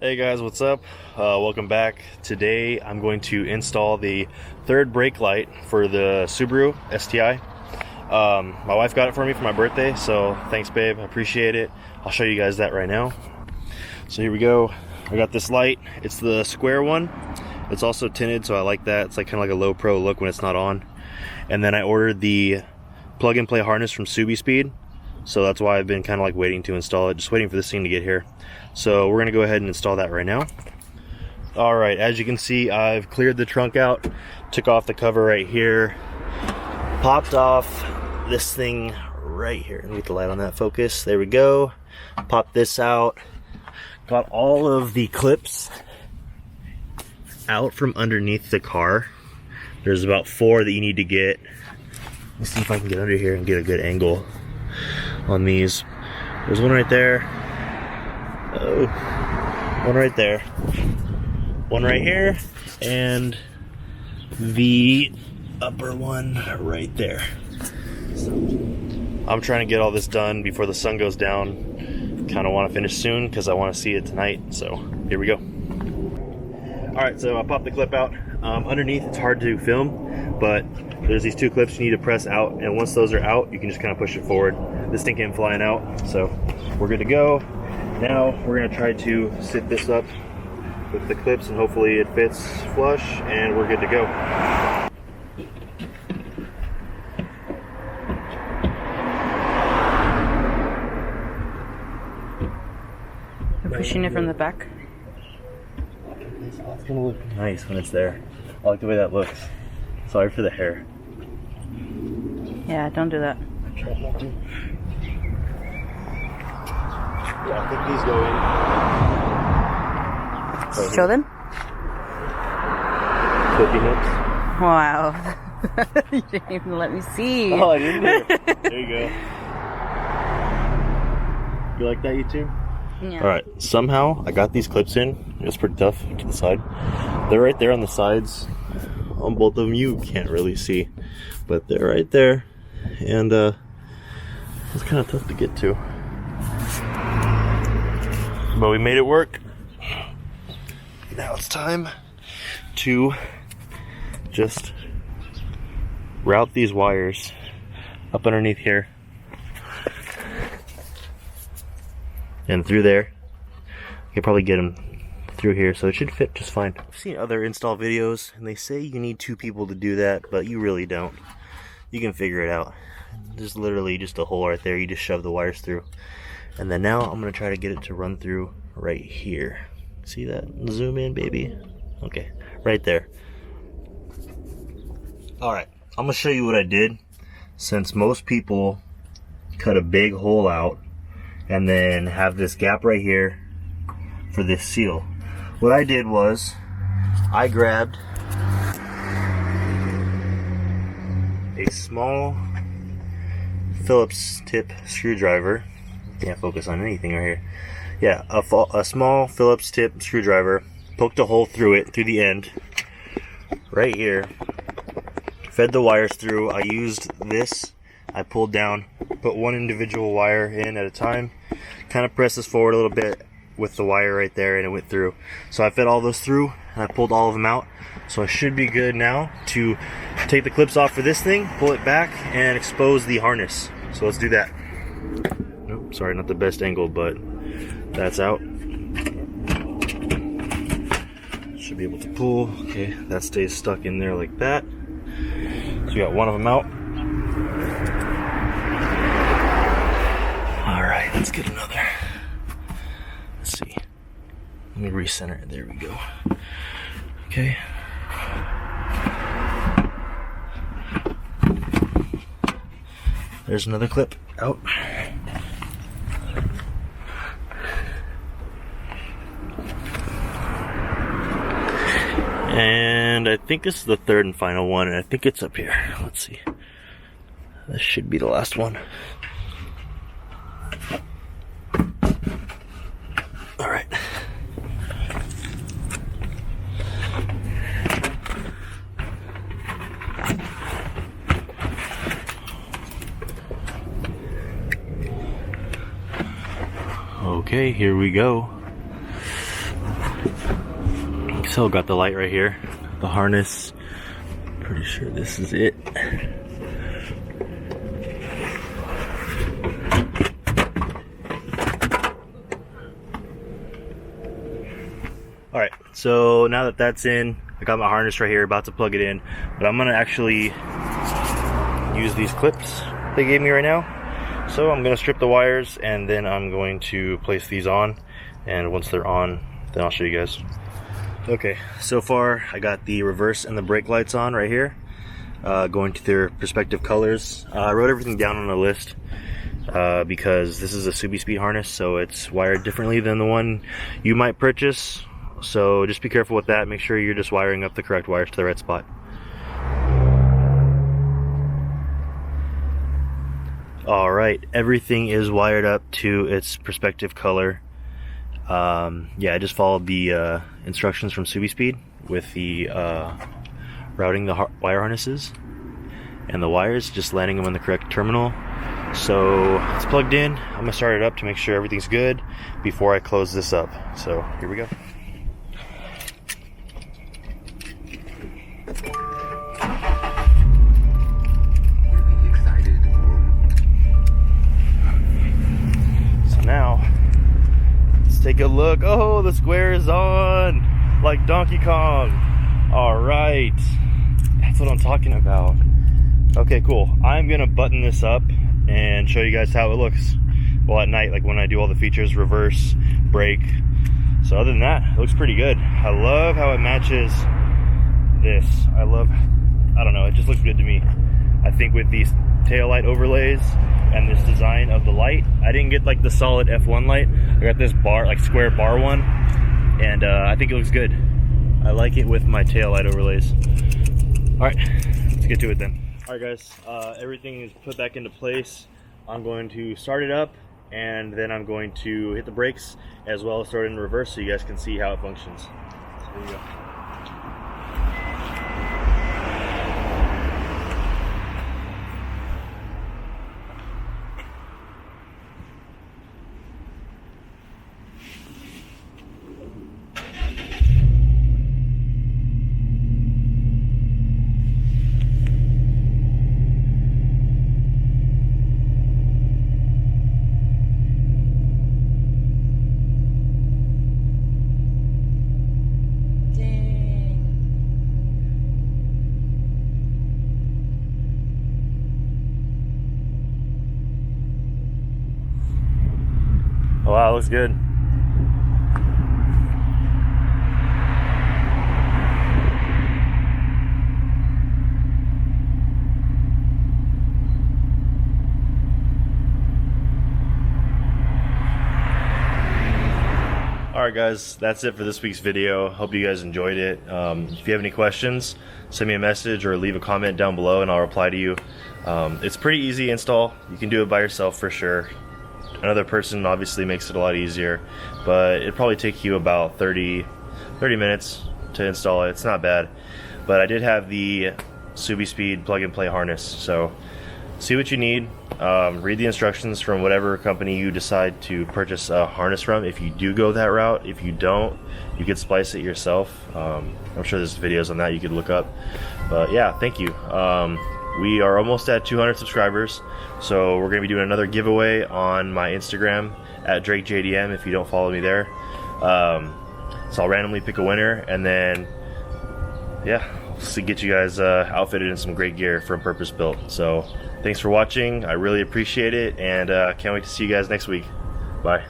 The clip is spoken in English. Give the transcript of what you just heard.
Hey guys, what's up? Welcome back. Today I'm going to install the third brake light for the Subaru Sti. My wife got it for me for my birthday, so thanks babe, I appreciate it. I'll show you guys that right now. So here we go. I got this light. It's the square one. It's also tinted, so I like that. It's like kind of like a low pro look when it's not on. And then I ordered the plug and play harness from Subi Speed. So that's why I've been kind of like waiting to install it, just waiting for this thing to get here. So we're gonna go ahead and install that right now. All right, as you can see, I've cleared the trunk out, took off the cover right here, popped off this thing right here. Let me get the light on that focus. There we go. Popped this out. Got all of the clips out from underneath the car. There's about 4 that you need to get. Let's see if I can get under here and get a good angle on these. There's one right there. Oh, one right there. One right here, and the upper one right there. So I'm trying to get all this done before the sun goes down. Kind of want to finish soon because I want to see it tonight. So here we go. All right, so I popped the clip out. Underneath, it's hard to film, but there's these 2 clips you need to press out, and once those are out, you can just kind of push it forward. This thing came flying out, so we're good to go. Now we're gonna try to sit this up with the clips, and hopefully it fits flush, and we're good to go. You're pushing it from the back? It's gonna look nice when it's there. I like the way that looks. Sorry for the hair. Yeah, don't do that. I tried not to. Yeah, I think these go in. Show them? Cookie nuts. Wow. You didn't even let me see. Oh, I didn't hear. There you go. You like that, you too? Yeah. Alright, somehow I got these clips in. It's pretty tough to the side. They're right there on the sides. On both of them, you can't really see, but they're right there. And it's kind of tough to get to. But we made it work. Now it's time to just route these wires up underneath here and through there. You can probably get them through here, so it should fit just fine. I've seen other install videos and they say you need 2 people to do that, but you really don't. You can figure it out. There's literally just a hole right there. You just shove the wires through. And then now I'm gonna try to get it to run through right here. See that? Zoom in, baby. Okay, right there. Alright, I'm gonna show you what I did. Since most people cut a big hole out and then have this gap right here for this seal. What I did was I grabbed a small Phillips tip screwdriver. Can't focus on anything right here. Yeah, a small Phillips tip screwdriver. Poked a hole through it, through the end, right here. Fed the wires through. I used this. I pulled down, put one individual wire in at a time. Kind of pressed this forward a little bit with the wire right there, and it went through. So I fed all those through, and I pulled all of them out. So I should be good now to take the clips off for this thing, pull it back, and expose the harness. So let's do that. Nope, sorry, not the best angle, but that's out. Should be able to pull. Okay, that stays stuck in there like that. So we got one of them out. All right, let's get another. Let's see. Let me recenter it. There we go. Okay. There's another clip out. And I think this is the 3rd and final one, and I think it's up here. Let's see. This should be the last one. All right. Okay, here we go. Still got the light right here, the harness. Pretty sure this is it. Alright, so now that that's in, I got my harness right here, about to plug it in, but I'm gonna actually use these clips they gave me right now. So I'm gonna strip the wires and then I'm going to place these on, and once they're on, then I'll show you guys. Okay, so far I got the reverse and the brake lights on right here, going to their respective colors. I wrote everything down on a list because this is a Subi Speed harness, so it's wired differently than the one you might purchase. So just be careful with that. Make sure you're just wiring up the correct wires to the right spot. Alright, everything is wired up to its respective color. Yeah, I just followed the instructions from Subi Speed with the routing the wire harnesses and the wires, just landing them in the correct terminal. So it's plugged in. I'm gonna start it up to make sure everything's good before I close this up. So here we go. So now let's take a look. Oh, the square is on like Donkey Kong. All right, that's what I'm talking about. Okay, cool. I'm gonna button this up and show you guys how it looks. Well, at night, like when I do all the features, reverse, brake. So other than that, it looks pretty good. I love how it matches this. I don't know, it just looks good to me. I think with these tail light overlays and this design of the light, I didn't get like the solid F1 light. I got this bar, like square bar one, and I think it looks good. I like it with my tail light overlays. All right, let's get to it then. All right, guys, everything is put back into place. I'm going to start it up, and then I'm going to hit the brakes as well as start it in reverse so you guys can see how it functions. So here we go. Oh, wow, looks good. Alright guys, that's it for this week's video. Hope you guys enjoyed it. If you have any questions, send me a message or leave a comment down below and I'll reply to you. It's pretty easy install. You can do it by yourself for sure. Another person obviously makes it a lot easier, but it'd probably take you about 30 minutes to install it. It's not bad, but I did have the Subi Speed plug and play harness, so see what you need. Read the instructions from whatever company you decide to purchase a harness from if you do go that route. If you don't, you could splice it yourself. I'm sure there's videos on that you could look up, but yeah, thank you. We are almost at 200 subscribers, so we're going to be doing another giveaway on my Instagram at DrakeJDM if you don't follow me there. So I'll randomly pick a winner, and then yeah, we'll get you guys outfitted in some great gear from Purpose Built. So thanks for watching. I really appreciate it, and can't wait to see you guys next week. Bye.